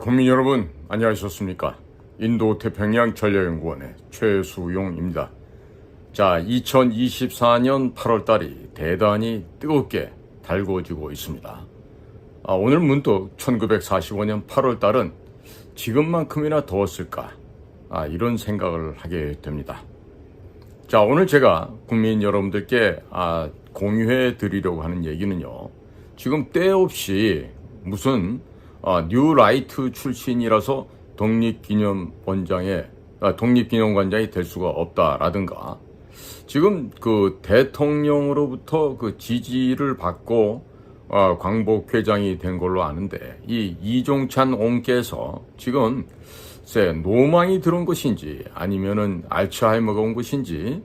국민 여러분, 안녕하셨습니까? 인도태평양 전략연구원의 최수용입니다. 자, 2024년 8월달이 대단히 뜨겁게 달궈지고 있습니다. 오늘 문득 1945년 8월달은 지금만큼이나 더웠을까? 이런 생각을 하게 됩니다. 자, 오늘 제가 국민 여러분들께 공유해 드리려고 하는 얘기는요, 지금 때없이 무슨 뉴라이트 출신이라서 독립기념관장이 될 수가 없다라든가, 지금 그 대통령으로부터 그 지지를 받고 광복회장이 된 걸로 아는데, 이 이종찬 옹께서 지금 노망이 들어온 것인지 아니면은 알츠하이머가 온 것인지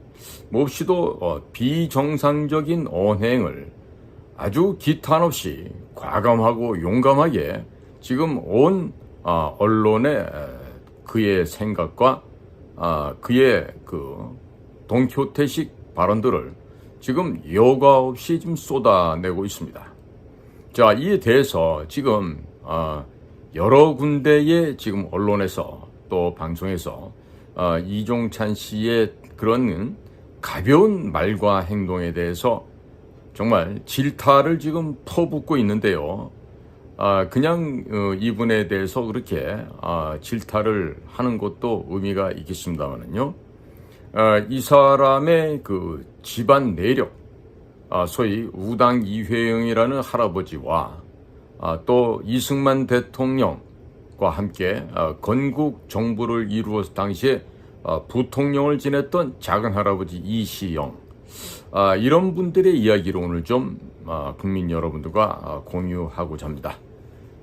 몹시도 비정상적인 언행을 아주 기탄 없이 과감하고 용감하게 지금 온 언론에 그의 생각과 그의 그 돈키호테식 발언들을 지금 여과 없이 지금 쏟아내고 있습니다. 자, 이에 대해서 지금 여러 군데의 지금 언론에서 또 방송에서 이종찬 씨의 그런 가벼운 말과 행동에 대해서 정말 질타를 지금 퍼붓고 있는데요. 그냥 이분에 대해서 그렇게 질타를 하는 것도 의미가 있겠습니다만은요. 이 사람의 그 집안 내력, 소위 우당 이회영이라는 할아버지와 또 이승만 대통령과 함께 건국 정부를 이루어서 당시에 부통령을 지냈던 작은 할아버지 이시영, 이런 분들의 이야기를 오늘 좀 국민 여러분들과 공유하고자 합니다.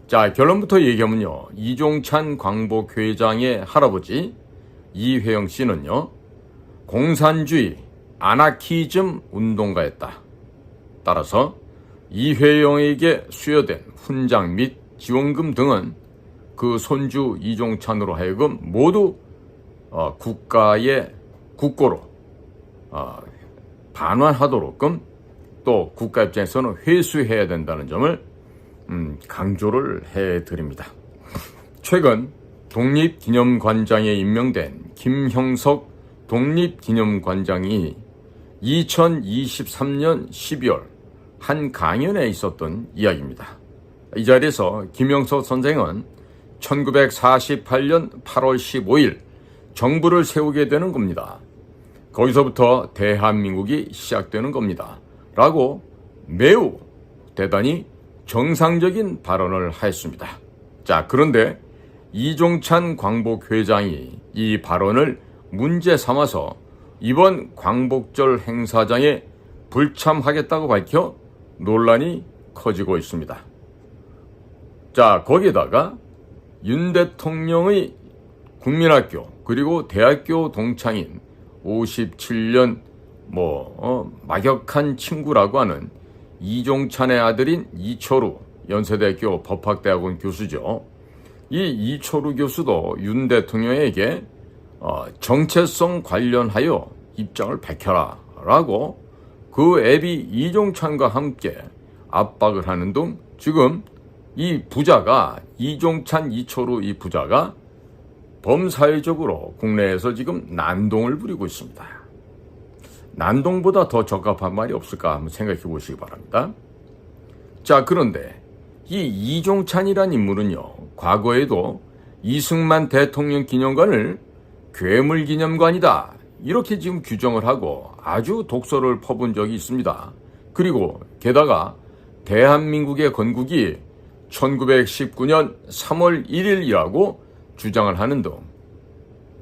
자, 결론부터 얘기하면요, 이종찬 광복회장의 할아버지 이회영 씨는요, 공산주의 아나키즘 운동가였다. 따라서 이회영에게 수여된 훈장 및 지원금 등은 그 손주 이종찬으로 하여금 모두 국가의 국고로 반환하도록끔 또 국가 입장에서는 회수해야 된다는 점을 강조를 해드립니다. 최근 독립기념관장에 임명된 김형석 독립기념관장이 2023년 12월 한 강연에 있었던 이야기입니다. 이 자리에서 김형석 선생은 1948년 8월 15일 정부를 세우게 되는 겁니다. 거기서부터 대한민국이 시작되는 겁니다. 라고 매우 대단히 정상적인 발언을 하였습니다. 자, 그런데 이종찬 광복회장이 이 발언을 문제 삼아서 이번 광복절 행사장에 불참하겠다고 밝혀 논란이 커지고 있습니다. 자, 거기에다가 윤 대통령의 국민학교 그리고 대학교 동창인 57년 막역한 친구라고 하는 이종찬의 아들인 이철우 연세대학교 법학대학원 교수죠. 이 이철우 교수도 윤 대통령에게 정체성 관련하여 입장을 밝혀라 라고 그 애비 이종찬과 함께 압박을 하는 등 지금 이 부자가 이종찬 이철우 이 부자가 범사회적으로 국내에서 지금 난동을 부리고 있습니다. 난동보다 더 적합한 말이 없을까 한번 생각해 보시기 바랍니다. 자, 그런데 이 이종찬이란 인물은요, 과거에도 이승만 대통령 기념관을 괴물기념관이다 이렇게 지금 규정을 하고 아주 독설을 퍼본 적이 있습니다. 그리고 게다가 대한민국의 건국이 1919년 3월 1일이라고 주장을 하는 등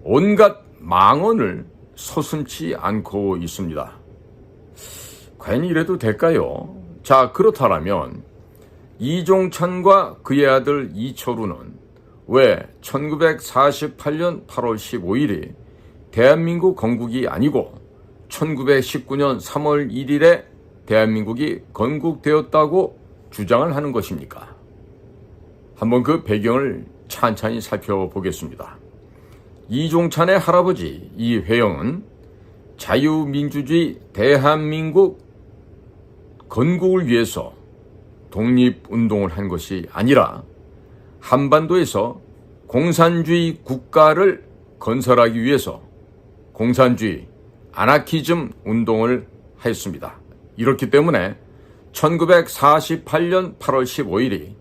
온갖 망언을 서슴지 않고 있습니다. 과연 이래도 될까요? 자, 그렇다면 이종찬과 그의 아들 이철우는 왜 1948년 8월 15일이 대한민국 건국이 아니고 1919년 3월 1일에 대한민국이 건국되었다고 주장을 하는 것입니까? 한번 그 배경을 찬찬히 살펴보겠습니다. 이종찬의 할아버지 이회영은 자유민주주의 대한민국 건국을 위해서 독립운동을 한 것이 아니라 한반도에서 공산주의 국가를 건설하기 위해서 공산주의 아나키즘 운동을 했습니다. 이렇기 때문에 1948년 8월 15일이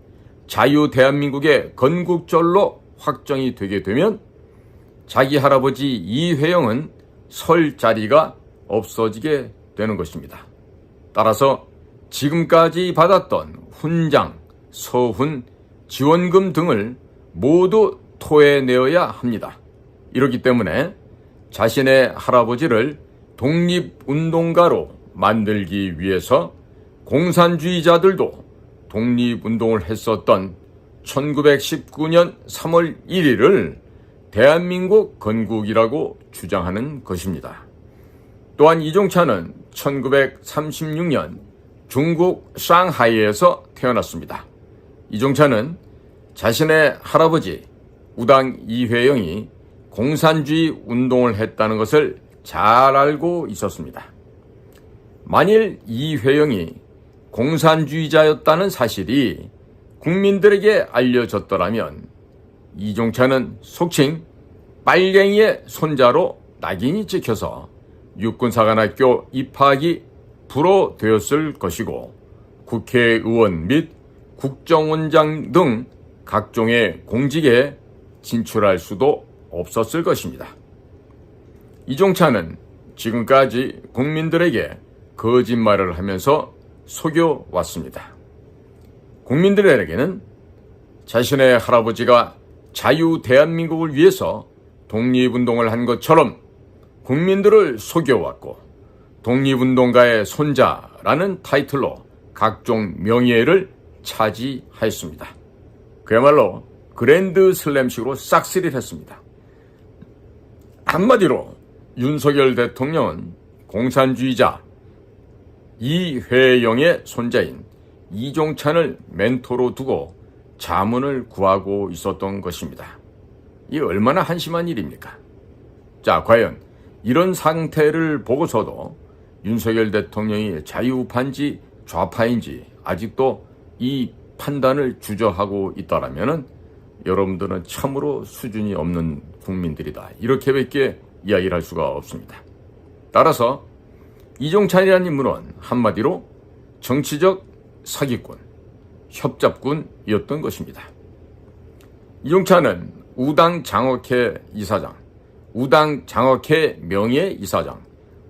자유 대한민국의 건국절로 확정이 되게 되면 자기 할아버지 이회영은 설 자리가 없어지게 되는 것입니다. 따라서 지금까지 받았던 훈장, 서훈, 지원금 등을 모두 토해내어야 합니다. 이렇기 때문에 자신의 할아버지를 독립운동가로 만들기 위해서 공산주의자들도 독립운동을 했었던 1919년 3월 1일을 대한민국 건국이라고 주장하는 것입니다. 또한 이종찬은 1936년 중국 상하이에서 태어났습니다. 이종찬은 자신의 할아버지 우당 이회영이 공산주의 운동을 했다는 것을 잘 알고 있었습니다. 만일 이회영이 공산주의자였다는 사실이 국민들에게 알려졌더라면 이종찬은 속칭 빨갱이의 손자로 낙인이 찍혀서 육군사관학교 입학이 불허되었을 것이고 국회의원 및 국정원장 등 각종의 공직에 진출할 수도 없었을 것입니다. 이종찬은 지금까지 국민들에게 거짓말을 하면서 속여왔습니다. 국민들에게는 자신의 할아버지가 자유 대한민국을 위해서 독립운동을 한 것처럼 국민들을 속여왔고 독립운동가의 손자라는 타이틀로 각종 명예를 차지하였습니다. 그야말로 그랜드 슬램식으로 싹쓸이를 했습니다. 한마디로 윤석열 대통령은 공산주의자 이회영의 손자인 이종찬을 멘토로 두고 자문을 구하고 있었던 것입니다. 이 얼마나 한심한 일입니까? 자, 과연 이런 상태를 보고서도 윤석열 대통령이 자유파인지 좌파인지 아직도 이 판단을 주저하고 있다라면은 여러분들은 참으로 수준이 없는 국민들이다. 이렇게밖에 이야기를 할 수가 없습니다. 따라서 이종찬이라는 인물은 한마디로 정치적 사기꾼, 협잡꾼이었던 것입니다. 이종찬은 우당 장학회 이사장, 우당 장학회 명예이사장,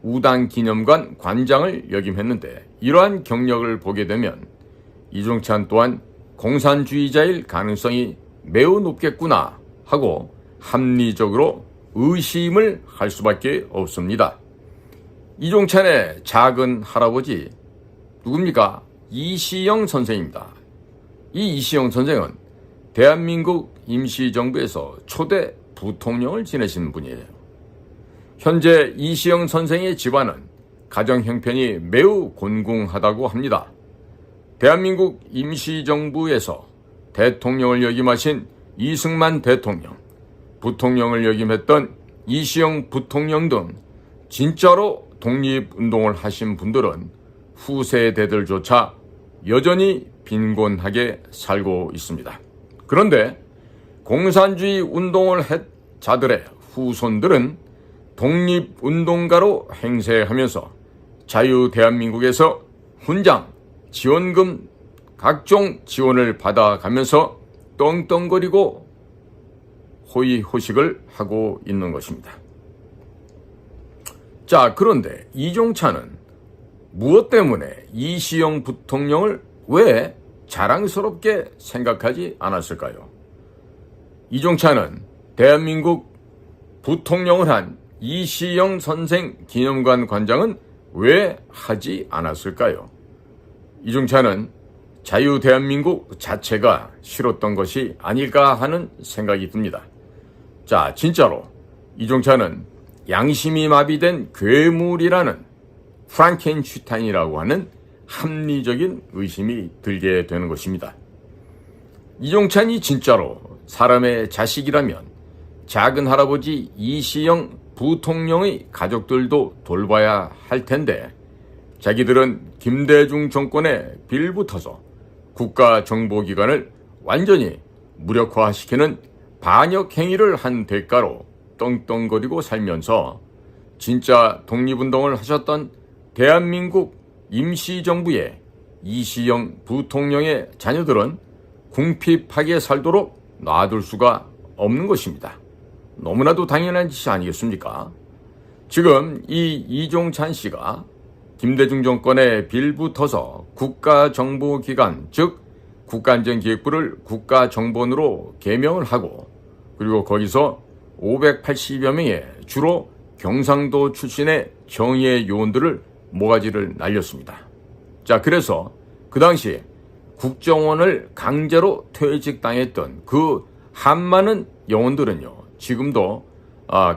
우당 기념관 관장을 역임했는데 이러한 경력을 보게 되면 이종찬 또한 공산주의자일 가능성이 매우 높겠구나 하고 합리적으로 의심을 할 수밖에 없습니다. 이종찬의 작은 할아버지 누굽니까? 이시영 선생입니다. 이 이시영 선생은 대한민국 임시정부에서 초대 부통령을 지내신 분이에요. 현재 이시영 선생의 집안은 가정 형편이 매우 곤궁하다고 합니다. 대한민국 임시정부에서 대통령을 역임하신 이승만 대통령, 부통령을 역임했던 이시영 부통령 등 진짜로 독립운동을 하신 분들은 후세대들조차 여전히 빈곤하게 살고 있습니다. 그런데 공산주의 운동을 했 자들의 후손들은 독립운동가로 행세하면서 자유 대한민국에서 훈장, 지원금, 각종 지원을 받아가면서 떵떵거리고 호의호식을 하고 있는 것입니다. 자, 그런데 이종찬은 무엇 때문에 이시영 부통령을 왜 자랑스럽게 생각하지 않았을까요? 이종찬은 대한민국 부통령을 한 이시영 선생 기념관 관장은 왜 하지 않았을까요? 이종찬은 자유 대한민국 자체가 싫었던 것이 아닐까 하는 생각이 듭니다. 자, 진짜로 이종찬은 양심이 마비된 괴물이라는 프랑켄슈타인이라고 하는 합리적인 의심이 들게 되는 것입니다. 이종찬이 진짜로 사람의 자식이라면 작은 할아버지 이시영 부통령의 가족들도 돌봐야 할 텐데 자기들은 김대중 정권에 빌붙어서 국가정보기관을 완전히 무력화시키는 반역 행위를 한 대가로 떵떵거리고 살면서 진짜 독립운동을 하셨던 대한민국 임시정부의 이시영 부통령의 자녀들은 궁핍하게 살도록 놔둘 수가 없는 것입니다. 너무나도 당연한 짓이 아니겠습니까? 지금 이 이종찬 씨가 김대중 정권에 빌붙어서 국가정보기관, 즉 국가안전기획부를 국가정보원으로 개명을 하고, 그리고 거기서 580여 명의 주로 경상도 출신의 정의의 요원들을 모가지를 날렸습니다. 자, 그래서 그 당시 국정원을 강제로 퇴직당했던 그 한많은 영혼들은요, 지금도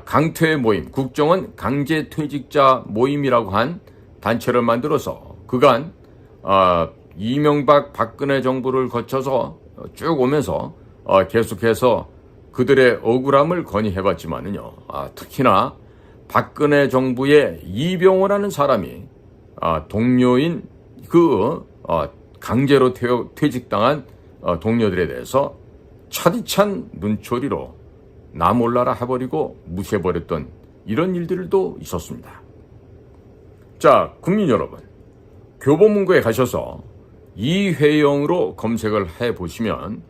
강퇴 모임, 국정원 강제 퇴직자 모임이라고 한 단체를 만들어서 그간 이명박 박근혜 정부를 거쳐서 쭉 오면서 계속해서 그들의 억울함을 건의해봤지만은요, 특히나 박근혜 정부의 이병호라는 사람이 동료인 그 강제로 퇴직당한 동료들에 대해서 차디찬 눈초리로 나 몰라라 해버리고 무시해버렸던 이런 일들도 있었습니다. 자, 국민 여러분, 교보문고에 가셔서 이회영으로 검색을 해보시면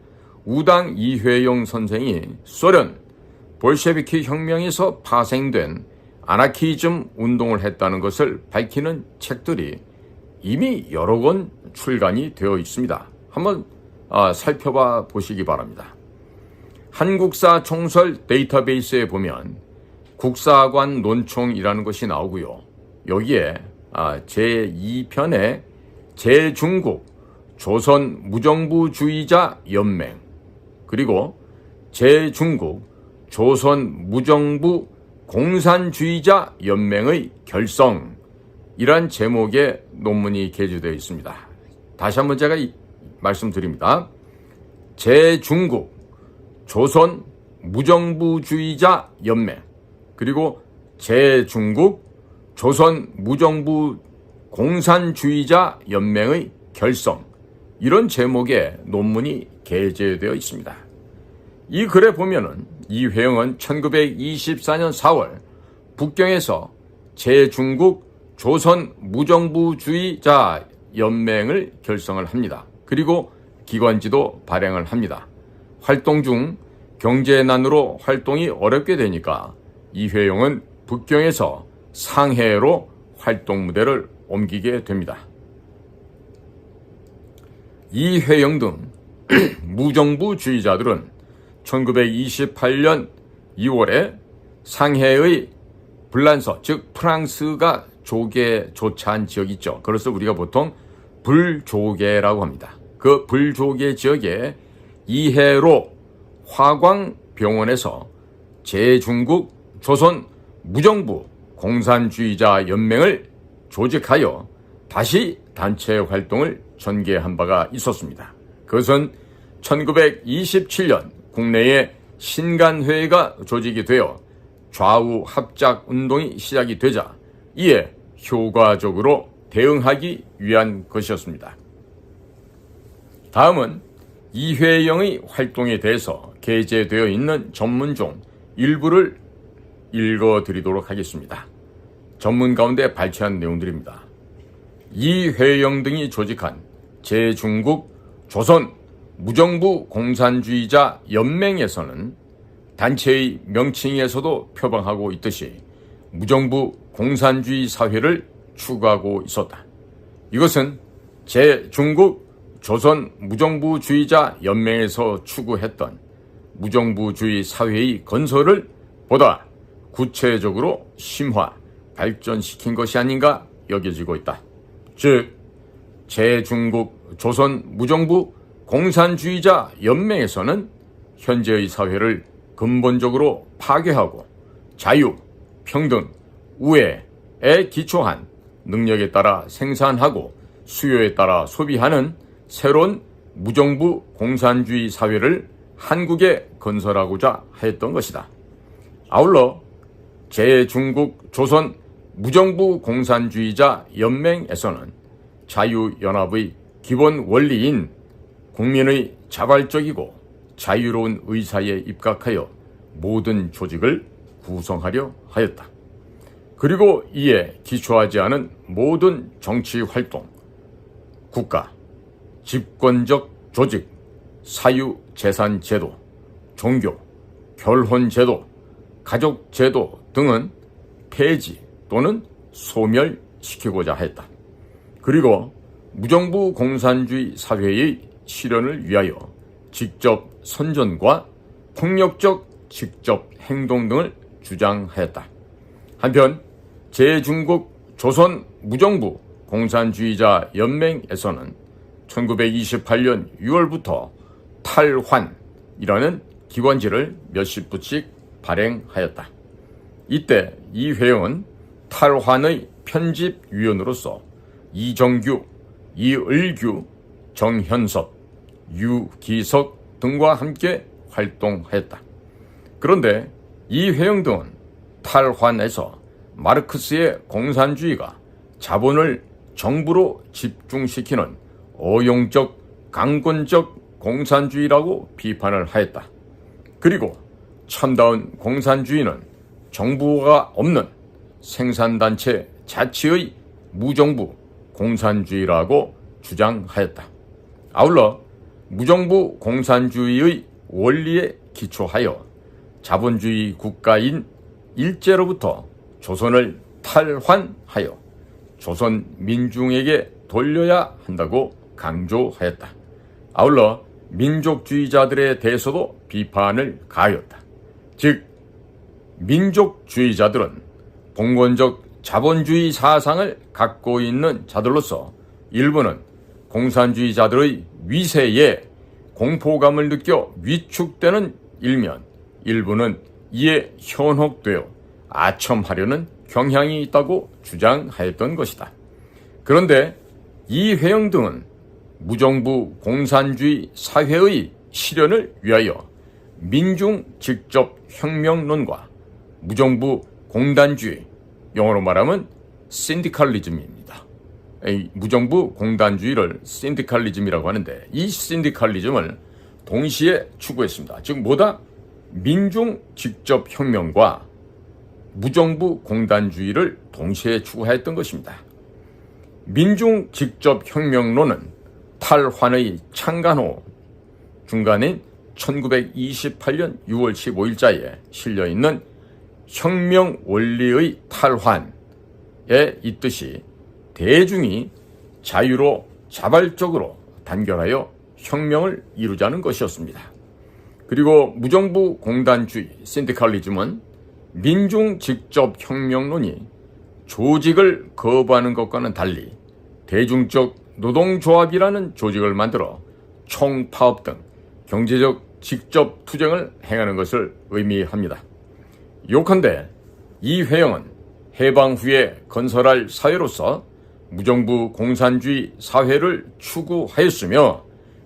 우당 이회영 선생이 소련 볼셰비키 혁명에서 파생된 아나키즘 운동을 했다는 것을 밝히는 책들이 이미 여러 권 출간이 되어 있습니다. 한번 살펴봐 보시기 바랍니다. 한국사 총설 데이터베이스에 보면 국사관 논총이라는 것이 나오고요. 여기에 제2편에 제중국 조선 무정부주의자 연맹, 그리고 제중국 조선 무정부 공산주의자 연맹의 결성, 이란 제목의 논문이 게재되어 있습니다. 다시 한번 제가 말씀드립니다. 제중국 조선 무정부주의자 연맹, 그리고 제중국 조선 무정부 공산주의자 연맹의 결성, 이런 제목의 논문이 게재되어 있습니다. 이 글에 보면은 이회영은 1924년 4월 북경에서 제중국 조선 무정부주의자 연맹을 결성을 합니다. 그리고 기관지도 발행을 합니다. 활동 중 경제난으로 활동이 어렵게 되니까 이회영은 북경에서 상해로 활동 무대를 옮기게 됩니다. 이회영 등 무정부주의자들은 1928년 2월에 상해의 불란서, 즉 프랑스가 조개조차한 지역이 있죠. 그래서 우리가 보통 불조개라고 합니다. 그 불조개 지역에 이해로 화광병원에서 제중국 조선 무정부 공산주의자 연맹을 조직하여 다시 단체 활동을 전개한 바가 있었습니다. 그것은 1927년 국내에 신간회의가 조직이 되어 좌우 합작 운동이 시작이 되자 이에 효과적으로 대응하기 위한 것이었습니다. 다음은 이회영의 활동에 대해서 게재되어 있는 전문 중 일부를 읽어드리도록 하겠습니다. 전문 가운데 발췌한 내용들입니다. 이회영 등이 조직한 제중국 조선 무정부 공산주의자 연맹에서는 단체의 명칭에서도 표방하고 있듯이 무정부 공산주의 사회를 추구하고 있었다. 이것은 제중국 조선 무정부주의자 연맹에서 추구했던 무정부주의 사회의 건설을 보다 구체적으로 심화, 발전시킨 것이 아닌가 여겨지고 있다. 즉, 제중국 조선 무정부 공산주의자 연맹에서는 현재의 사회를 근본적으로 파괴하고 자유, 평등, 우애에 기초한 능력에 따라 생산하고 수요에 따라 소비하는 새로운 무정부 공산주의 사회를 한국에 건설하고자 했던 것이다. 아울러 제중국 조선 무정부 공산주의자 연맹에서는 자유연합의 기본 원리인 국민의 자발적이고 자유로운 의사에 입각하여 모든 조직을 구성하려 하였다. 그리고 이에 기초하지 않은 모든 정치 활동, 국가, 집권적 조직, 사유재산 제도, 종교, 결혼 제도, 가족 제도 등은 폐지 또는 소멸시키고자 했다. 그리고 무정부 공산주의 사회의 실현을 위하여 직접 선전과 폭력적 직접 행동 등을 주장하였다. 한편 제중국 조선 무정부 공산주의자 연맹에서는 1928년 6월부터 탈환이라는 기관지를 몇십 부씩 발행하였다. 이때 이 회영은 탈환의 편집위원으로서 이정규, 이을규, 정현섭, 유기석 등과 함께 활동하였다. 그런데 이 회영 등은 탈환에서 마르크스의 공산주의가 자본을 정부로 집중시키는 어용적, 강권적 공산주의라고 비판을 하였다. 그리고 참다운 공산주의는 정부가 없는 생산단체 자치의 무정부 공산주의라고 주장하였다. 아울러 무정부 공산주의의 원리에 기초하여 자본주의 국가인 일제로부터 조선을 탈환하여 조선 민중에게 돌려야 한다고 강조하였다. 아울러 민족주의자들에 대해서도 비판을 가하였다. 즉 민족주의자들은 봉건적 자본주의 사상을 갖고 있는 자들로서 일부는 공산주의자들의 위세에 공포감을 느껴 위축되는 일면 일부는 이에 현혹되어 아첨하려는 경향이 있다고 주장하였던 것이다. 그런데 이 회영 등은 무정부 공산주의 사회의 실현을 위하여 민중 직접 혁명론과 무정부 공단주의, 영어로 말하면 신디칼리즘입니다. 무정부 공단주의를 신디칼리즘이라고 하는데 이 신디칼리즘을 동시에 추구했습니다. 즉 뭐다? 민중 직접 혁명과 무정부 공단주의를 동시에 추구하였던 것입니다. 민중 직접 혁명론은 탈환의 창간호 중간인 1928년 6월 15일자에 실려있는 혁명 원리의 탈환에 있듯이 대중이 자유로 자발적으로 단결하여 혁명을 이루자는 것이었습니다. 그리고 무정부 공단주의 신디칼리즘은 민중 직접 혁명론이 조직을 거부하는 것과는 달리 대중적 노동조합이라는 조직을 만들어 총파업 등 경제적 직접 투쟁을 행하는 것을 의미합니다. 요컨대 이 회영은 해방 후에 건설할 사회로서 무정부 공산주의 사회를 추구하였으며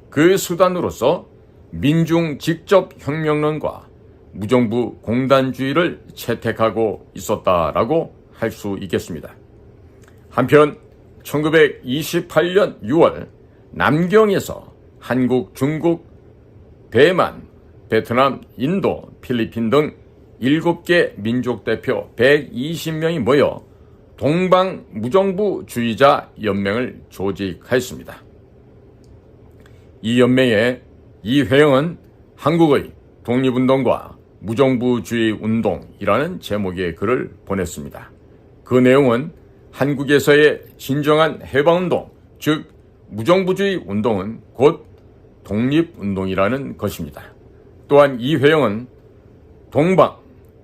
그 수단으로서 민중 직접 혁명론과 무정부 공단주의를 채택하고 있었다라고 할 수 있겠습니다. 한편 1928년 6월 남경에서 한국, 중국, 대만, 베트남, 인도, 필리핀 등 7개 민족 대표 120명이 모여 동방무정부주의자 연맹을 조직하였습니다. 이 연맹에 이 회영은 한국의 독립운동과 무정부주의 운동이라는 제목의 글을 보냈습니다. 그 내용은 한국에서의 진정한 해방운동, 즉 무정부주의 운동은 곧 독립운동이라는 것입니다. 또한 이 회영은 동방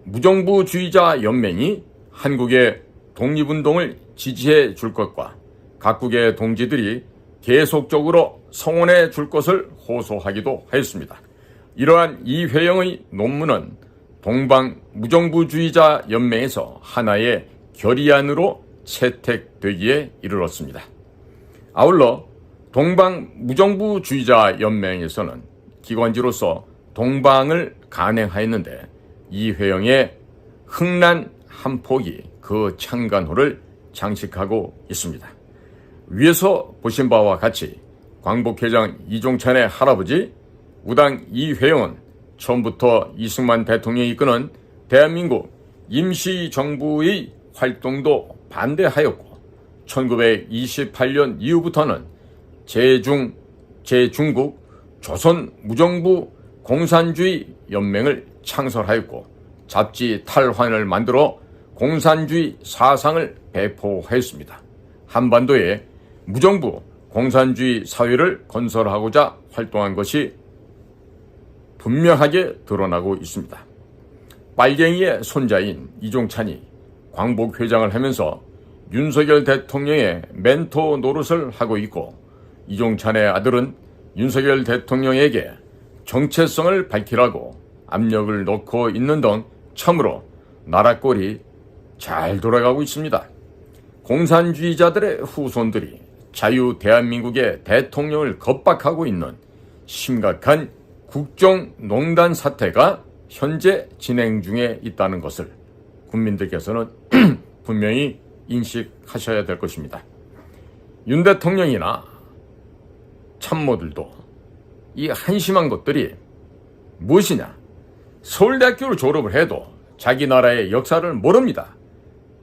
무정부주의자 연맹이 한국의 독립운동을 지지해 줄 것과 각국의 동지들이 계속적으로 성원해 줄 것을 호소하기도 하였습니다. 이러한 이 회영의 논문은 동방 무정부주의자 연맹에서 하나의 결의안으로 채택되기에 이르렀습니다. 아울러 동방 무정부주의자 연맹에서는 기관지로서 동방을 간행하였는데 이 회영의 흥난 한 폭이 그 창간호를 장식하고 있습니다. 위에서 보신 바와 같이 광복회장 이종찬의 할아버지 우당 이회영은 처음부터 이승만 대통령이 이끄는 대한민국 임시정부의 활동도 반대하였고 1928년 이후부터는 제중국 조선무정부 공산주의 연맹을 창설하였고 잡지 탈환을 만들어 공산주의 사상을 배포하였습니다. 한반도에 무정부 공산주의 사회를 건설하고자 활동한 것이 분명하게 드러나고 있습니다. 빨갱이의 손자인 이종찬이 광복회장을 하면서 윤석열 대통령의 멘토 노릇을 하고 있고 이종찬의 아들은 윤석열 대통령에게 정체성을 밝히라고 압력을 넣고 있는 등 참으로 나라 꼴이 잘 돌아가고 있습니다. 공산주의자들의 후손들이 자유 대한민국의 대통령을 겁박하고 있는 심각한 국정농단 사태가 현재 진행 중에 있다는 것을 국민들께서는 분명히 인식하셔야 될 것입니다. 윤 대통령이나 참모들도 이 한심한 것들이 무엇이냐? 서울대학교를 졸업을 해도 자기 나라의 역사를 모릅니다.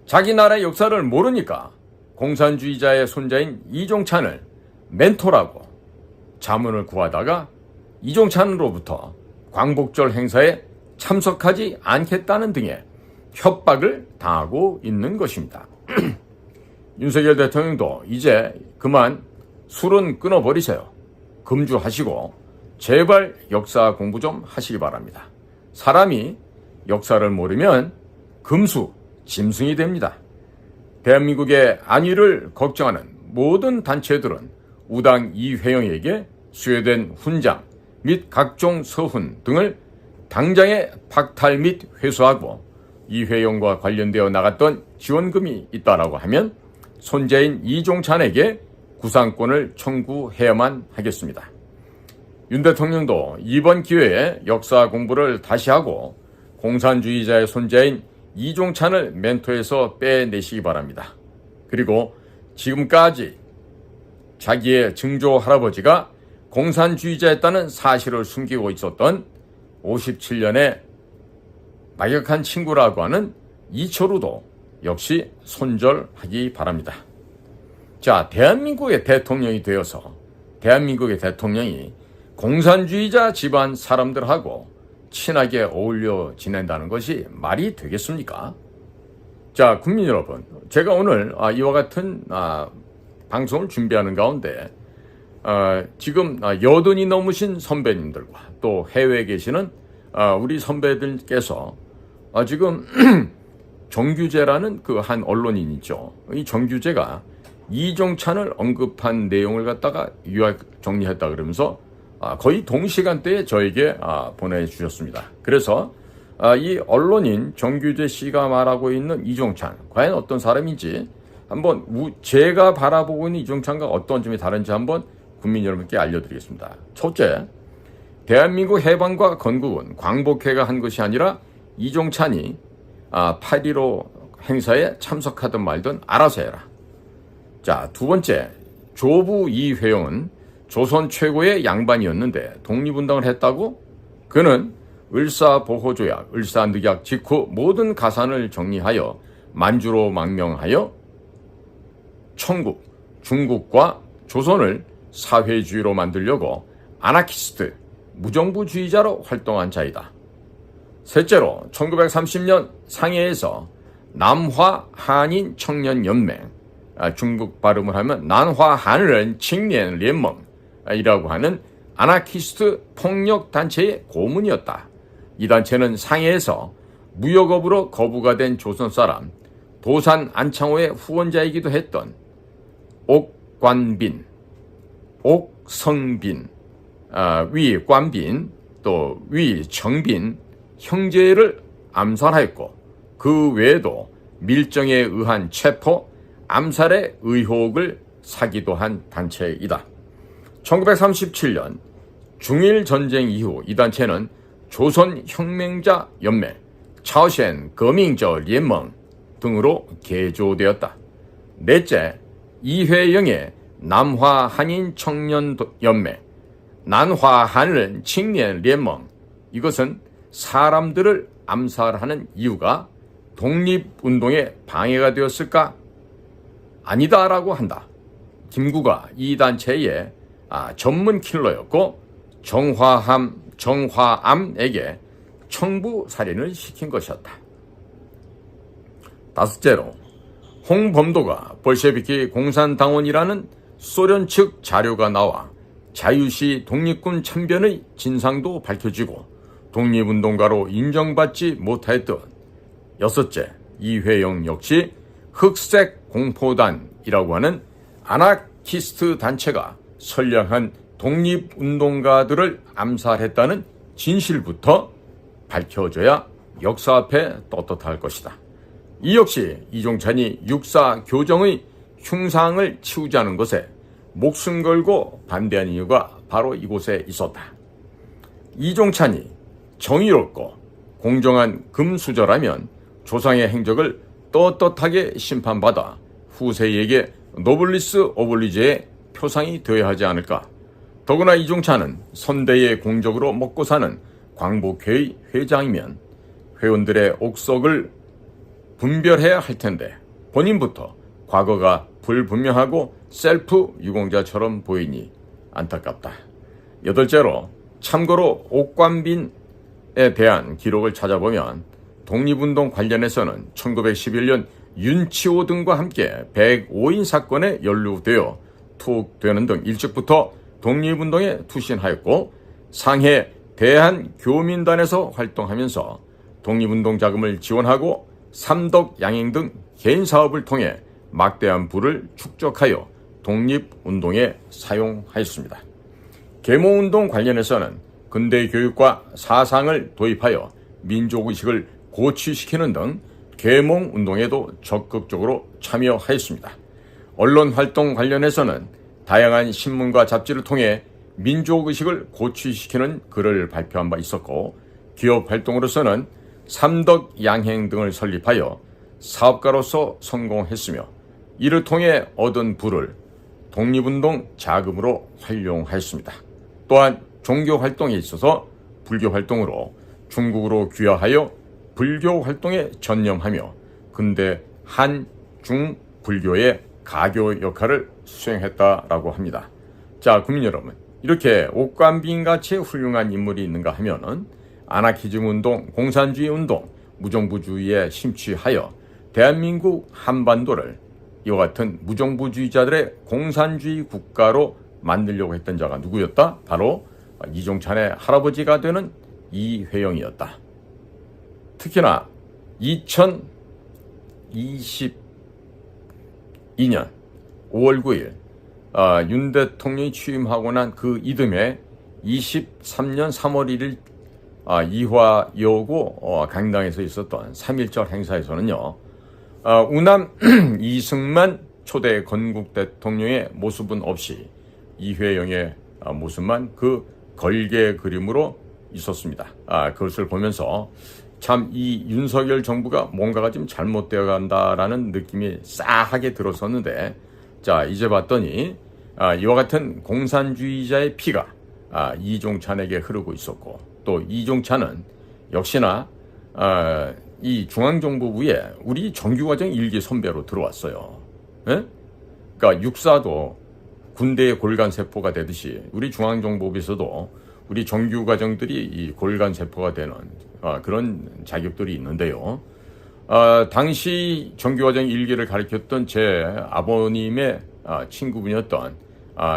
자기 나라의 역사를 모르니까 공산주의자의 손자인 이종찬을 멘토라고 자문을 구하다가 이종찬으로부터 광복절 행사에 참석하지 않겠다는 등의 협박을 당하고 있는 것입니다. 윤석열 대통령도 이제 그만 술은 끊어버리세요. 금주하시고 제발 역사 공부 좀 하시기 바랍니다. 사람이 역사를 모르면 금수, 짐승이 됩니다. 대한민국의 안위를 걱정하는 모든 단체들은 우당 이회영에게 수여된 훈장 및 각종 서훈 등을 당장에 박탈 및 회수하고 이회영과 관련되어 나갔던 지원금이 있다라고 하면 손자인 이종찬에게 구상권을 청구해야만 하겠습니다. 윤 대통령도 이번 기회에 역사 공부를 다시 하고 공산주의자의 손자인 이종찬을 멘토에서 빼내시기 바랍니다. 그리고 지금까지 자기의 증조 할아버지가 공산주의자였다는 사실을 숨기고 있었던 57년의 막역한 친구라고 하는 이철우도 역시 손절하기 바랍니다. 자, 대한민국의 대통령이 되어서 대한민국의 대통령이 공산주의자 집안 사람들하고 친하게 어울려 지낸다는 것이 말이 되겠습니까? 자, 국민 여러분, 제가 오늘 이와 같은 방송을 준비하는 가운데 지금 여든이 넘으신 선배님들과 또 해외에 계시는 우리 선배들께서 지금 정규재라는 그 한 언론인 있죠. 이 정규재가 이종찬을 언급한 내용을 갖다가 요약 정리했다 그러면서 거의 동시간대에 저에게 보내주셨습니다. 그래서 이 언론인 정규재 씨가 말하고 있는 이종찬 과연 어떤 사람인지 한번 제가 바라보고 있는 이종찬과 어떤 점이 다른지 한번 국민 여러분께 알려드리겠습니다. 첫째, 대한민국 해방과 건국은 광복회가 한 것이 아니라 이종찬이 8.15 행사에 참석하든 말든 알아서 해라. 자, 두 번째, 조부 이회영은 조선 최고의 양반이었는데 독립운동을 했다고? 그는 을사보호조약, 을사늑약 직후 모든 가산을 정리하여 만주로 망명하여 청국, 중국과 조선을 사회주의로 만들려고 아나키스트, 무정부주의자로 활동한 자이다. 셋째로 1930년 상해에서 남화 한인 청년연맹, 중국 발음을 하면 난화한은青年联盟이라고 하는 아나키스트 폭력단체의 고문이었다. 이 단체는 상해에서 무역업으로 거부가 된 조선 사람 도산 안창호의 후원자이기도 했던 옥관빈, 옥성빈, 위관빈, 또 위정빈 형제를 암살하였고 그 외에도 밀정에 의한 체포, 암살의 의혹을 사기도 한 단체이다. 1937년 중일전쟁 이후 이 단체는 조선혁명자 연맹, 차오셴 거민저聯盟 등으로 개조되었다. 넷째, 이회영의 남화 한인 청년 연맹, 난화하는青年联盟, 이것은 사람들을 암살하는 이유가 독립운동에 방해가 되었을까? 아니다라고 한다. 김구가 이 단체의 전문 킬러였고 정화암에게 청부 살인을 시킨 것이었다. 다섯째로, 홍범도가 볼셰비키 공산당원이라는 소련 측 자료가 나와 자유시 독립군 참변의 진상도 밝혀지고 독립운동가로 인정받지 못하였던. 여섯째, 이회영 역시 흑색 공포단이라고 하는 아나키스트 단체가 선량한 독립운동가들을 암살했다는 진실부터 밝혀져야 역사 앞에 떳떳할 것이다. 이 역시 이종찬이 육사 교정의 흉상을 치우자는 것에 목숨 걸고 반대한 이유가 바로 이곳에 있었다. 이종찬이 정의롭고 공정한 금수저라면 조상의 행적을 떳떳하게 심판받아 후세에게 노블리스 오블리제의 표상이 되어야 하지 않을까. 더구나 이종찬은 선대의 공적으로 먹고 사는 광복회의 회장이면 회원들의 옥석을 분별해야 할 텐데 본인부터 과거가 불분명하고 셀프 유공자처럼 보이니 안타깝다. 여덟째로, 참고로 옥관빈에 대한 기록을 찾아보면 독립운동 관련해서는 1911년 윤치호 등과 함께 105인 사건에 연루되어 투옥되는 등 일찍부터 독립운동에 투신하였고 상해 대한교민단에서 활동하면서 독립운동 자금을 지원하고 삼덕 양행 등 개인 사업을 통해 막대한 부를 축적하여 독립운동에 사용하였습니다. 계몽운동 관련해서는 근대교육과 사상을 도입하여 민족의식을 고취시키는 등 계몽운동에도 적극적으로 참여하였습니다. 언론활동 관련해서는 다양한 신문과 잡지를 통해 민족의식을 고취시키는 글을 발표한 바 있었고 기업활동으로서는 삼덕 양행 등을 설립하여 사업가로서 성공했으며 이를 통해 얻은 부를 독립운동 자금으로 활용하였습니다. 또한 종교활동에 있어서 불교활동으로 중국으로 귀화하여 불교활동에 전념하며 근대 한, 중 불교의 가교 역할을 수행했다라고 합니다. 자, 국민 여러분, 이렇게 옥관빈같이 훌륭한 인물이 있는가 하면은 아나키즘 운동, 공산주의 운동, 무정부주의에 심취하여 대한민국 한반도를 이와 같은 무정부주의자들의 공산주의 국가로 만들려고 했던 자가 누구였다? 바로 이종찬의 할아버지가 되는 이회영이었다. 특히나 2022년 5월 9일 윤 대통령이 취임하고 난 그 이듬해 23년 3월 1일 이화여고 강당에서 있었던 3.1절 행사에서는요, 우남 이승만 초대 건국 대통령의 모습은 없이 이회영의 모습만 그 걸개 그림으로 있었습니다. 그것을 보면서 참 이 윤석열 정부가 뭔가가 좀 잘못되어 간다라는 느낌이 싸하게 들었었는데, 자, 이제 봤더니 이와 같은 공산주의자의 피가 이종찬에게 흐르고 있었고, 또 이종찬은 역시나 이 중앙정보부에 우리 정규과정 1기 선배로 들어왔어요. 예? 그러니까 육사도 군대의 골간세포가 되듯이 우리 중앙정보부에서도 우리 정규과정들이 이 골간세포가 되는 그런 자격들이 있는데요. 당시 정규과정 1기를 가르쳤던 제 아버님의 친구분이었던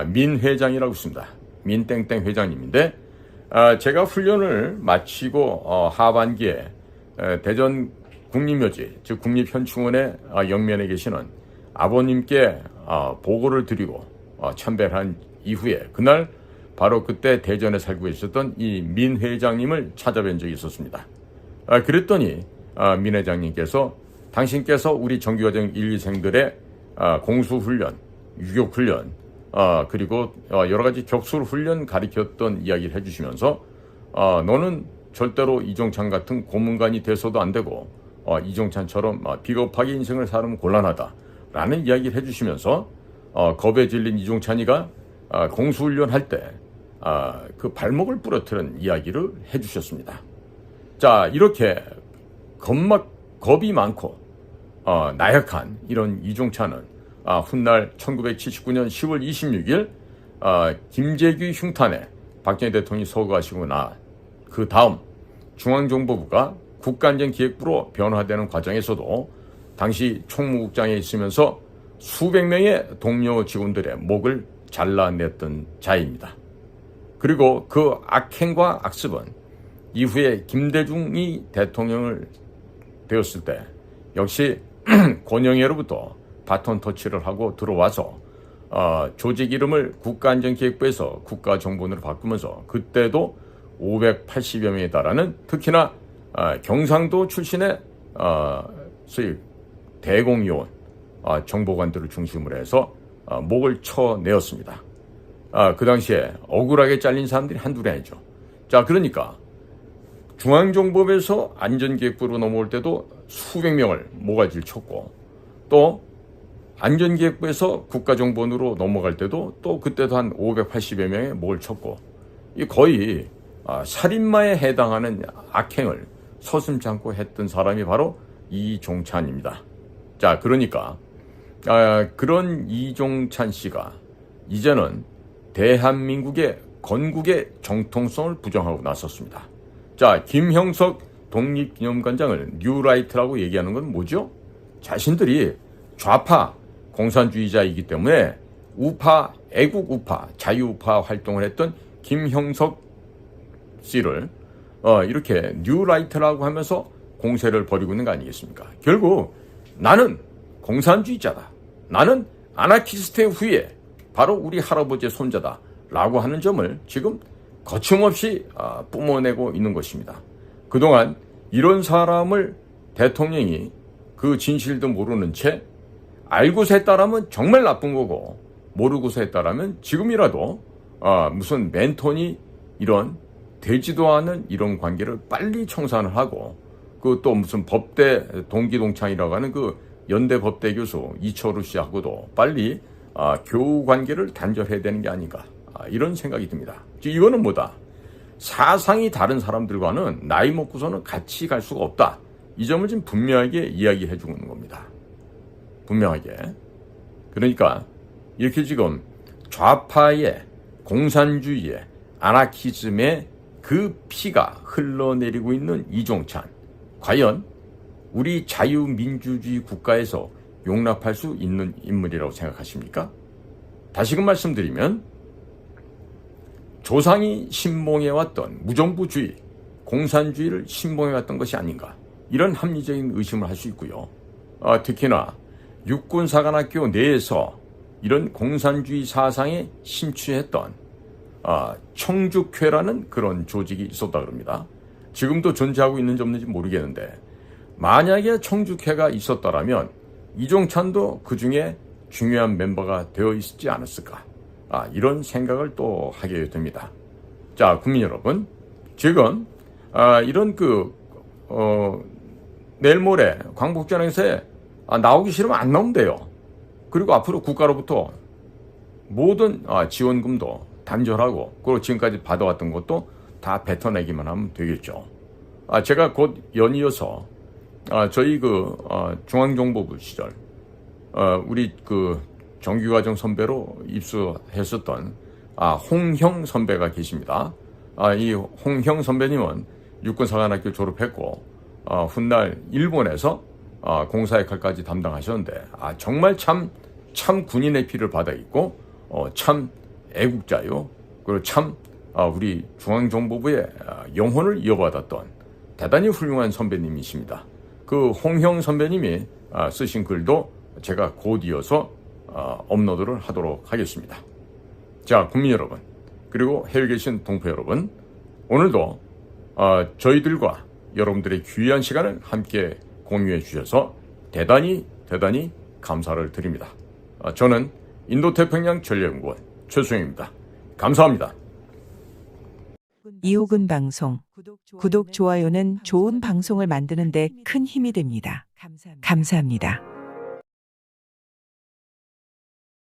민 회장이라고 있습니다. 민땡땡 회장님인데, 제가 훈련을 마치고 하반기에 대전 국립묘지, 즉 국립현충원의 영면에 계시는 아버님께 보고를 드리고 참배한 이후에 그날 바로 그때 대전에 살고 계셨던 이 민 회장님을 찾아뵌 적이 있었습니다. 그랬더니 민 회장님께서 당신께서 우리 정규과정 1, 2생들의 공수훈련, 유격훈련, 그리고 여러 가지 격술훈련 가르쳤던 이야기를 해주시면서 너는 절대로 이종찬 같은 고문관이 돼서도 안 되고 이종찬처럼 비겁하게 인생을 살면 곤란하다라는 이야기를 해주시면서 겁에 질린 이종찬이가 공수훈련 할 때 그 발목을 부러뜨린 이야기를 해주셨습니다. 자, 이렇게 겁이 많고 나약한 이런 이종찬은 훗날 1979년 10월 26일 김재규 흉탄에 박정희 대통령이 서거하시고 그 다음 중앙정보부가 국가안전기획부로 변화되는 과정에서도 당시 총무국장에 있으면서 수백 명의 동료 직원들의 목을 잘라냈던 자입니다. 그리고 그 악행과 악습은 이후에 김대중이 대통령을 되었을 때 역시 권영애로부터 바톤 터치를 하고 들어와서 조직 이름을 국가안전기획부에서 국가정보원으로 바꾸면서 그때도 580여 명에 달하는 특히나 경상도 출신의 소위 대공요원 정보관들을 중심으로 해서 목을 쳐내었습니다. 그 당시에 억울하게 잘린 사람들이 한둘이 아니죠. 자, 그러니까 중앙정보부에서 안전기획부로 넘어올 때도 수백 명을 모가지를 쳤고, 또 안전기획부에서 국가정보원으로 넘어갈 때도 또 그때도 한 580여 명의 목을 쳤고, 이 거의 살인마에 해당하는 악행을 서슴지 않고 했던 사람이 바로 이종찬입니다. 자, 그러니까 그런 이종찬 씨가 이제는 대한민국의 건국의 정통성을 부정하고 나섰습니다. 자, 김형석 독립기념관장을 뉴라이트라고 얘기하는 건 뭐죠? 자신들이 좌파 공산주의자이기 때문에 우파, 애국 우파, 자유우파 활동을 했던 김형석 씨를 이렇게 뉴라이트라고 하면서 공세를 벌이고 있는 거 아니겠습니까? 결국 나는 공산주의자다, 나는 아나키스트의 후예, 바로 우리 할아버지의 손자다 라고 하는 점을 지금 거침없이 뿜어내고 있는 것입니다. 그동안 이런 사람을 대통령이 그 진실도 모르는 채 알고서 했다라면 정말 나쁜 거고, 모르고서 했다라면 지금이라도 무슨 멘토니 이런 되지도 않은 이런 관계를 빨리 청산을 하고, 그 또 무슨 법대 동기동창이라고 하는 그 연대 법대 교수 이철우 씨하고도 빨리 교우 관계를 단절해야 되는 게 아닌가, 이런 생각이 듭니다. 이거는 뭐다? 사상이 다른 사람들과는 나이 먹고서는 같이 갈 수가 없다. 이 점을 지금 분명하게 이야기해 주고 있는 겁니다. 분명하게. 그러니까 이렇게 지금 좌파의 공산주의의 아나키즘의 그 피가 흘러내리고 있는 이종찬, 과연 우리 자유민주주의 국가에서 용납할 수 있는 인물이라고 생각하십니까? 다시금 말씀드리면 조상이 신봉해왔던 무정부주의, 공산주의를 신봉해왔던 것이 아닌가, 이런 합리적인 의심을 할 수 있고요. 특히나 육군사관학교 내에서 이런 공산주의 사상에 심취했던 청죽회라는 그런 조직이 있었다 그럽니다. 지금도 존재하고 있는지 없는지 모르겠는데, 만약에 청죽회가 있었다라면 이종찬도 그 중에 중요한 멤버가 되어 있지 않았을까, 이런 생각을 또 하게 됩니다. 자, 국민 여러분, 지금 이런 내일 모레 광복절 행사에 나오기 싫으면 안 나오면 돼요. 그리고 앞으로 국가로부터 모든 지원금도 단절하고, 그리고 지금까지 받아왔던 것도 다 뱉어내기만 하면 되겠죠. 제가 곧 연이어서 저희 중앙정보부 시절 우리 정규과정 선배로 입수했었던 홍형 선배가 계십니다. 이 홍형 선배님은 육군사관학교 졸업했고 훗날 일본에서 공사역할까지 담당하셨는데 정말 참 군인의 피를 받아 있고 참 애국자요. 그리고 참 우리 중앙정보부의 영혼을 이어받았던 대단히 훌륭한 선배님이십니다. 그 홍형 선배님이 쓰신 글도 제가 곧 이어서 업로드를 하도록 하겠습니다. 자, 국민 여러분, 그리고 해외에 계신 동포 여러분, 오늘도 저희들과 여러분들의 귀한 시간을 함께 공유해 주셔서 대단히 감사를 드립니다. 저는 인도태평양 전략연구원 최수영입니다. 감사합니다. 이호근 방송, 구독, 좋아요는 좋은 방송을 만드는 데 큰 힘이 됩니다. 감사합니다.